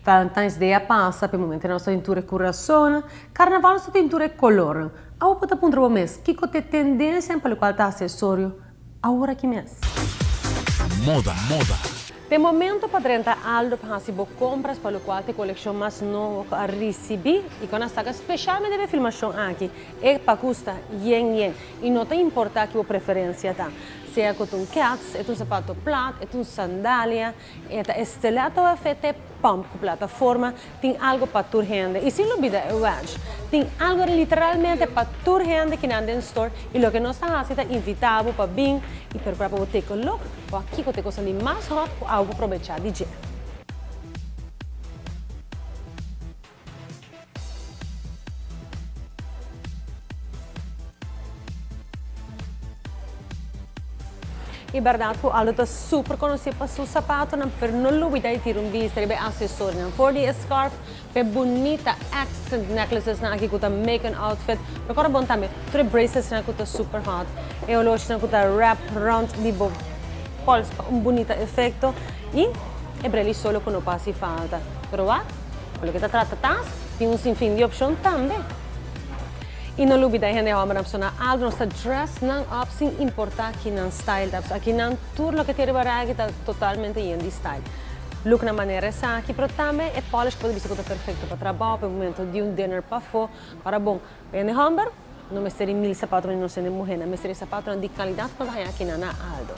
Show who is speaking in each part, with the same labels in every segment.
Speaker 1: Valentine's Day passa, per momento la nostra tintura è coração, Carnaval nostra tintura è colore. Agora pode apontar o mês, que tem tendência para o qual está acessório, agora que mês.
Speaker 2: Moda.
Speaker 1: Per momento padrenta Aldo passa compras para o qual te coleção mais nova a receber e com a saga specialmente deve filmação aqui e para custa yen e não tem importar que a preferência tá. Seja com um cats, é um sapato plat, é um sandália, é estelato a fete pump com plataforma, tem algo para tur gente. E sem dúvida é wedge. Tem algo literalmente para tur gente que anda em store e o que nós estamos fazendo é invitável para vir e para ter um look, ou aqui que tem coisa ali mais hot, algo para aproveitar de dia. E verdade, Aldo está super conhecido por seu sapato, per non lo vuoi dare un visto, per accessori, for the scarf, per bonita accent necklaces na aqui com make an outfit, per agora bom também, tre bracelets na com super hot, e o loja na com wrap round di bo, pulse bonita effetto, e brelli solo con passi falta. Però va, quello che ti tratta tem un sinfín di option também. E não lubida gente homem na algo nossa dress não up sem importar que não style da aqui não tudo que tem para que está totalmente em de style look na maneira essa aqui pero também é polish pode ser perfeito para trabalho para o momento de dinner para fora para bom gente homem não me seria mil sapatos não sendo mulher não me seria sapato de qualidade para vai aqui na Aldo.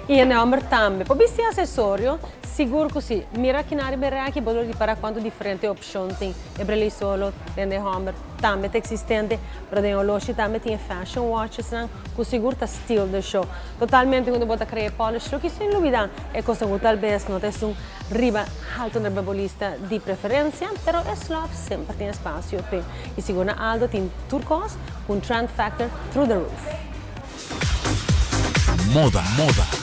Speaker 1: E ne homem também pode ser acessório Sicuro così, mira che nari beraki voglio riparare quanto differenti opzioni tem. E brelli solo, tende homer, também existente, però tem oloshi também tem fashion watches, não? Com seguro tá stile do show. Totalmente quando bota creare polish, lo che sem dúvida é cosa que talvez não tem riba alto na babolista di preferenza, però è slop sempre tem spazio per. E sicuro Aldo tem turquoise con trend factor through the roof.
Speaker 2: Moda.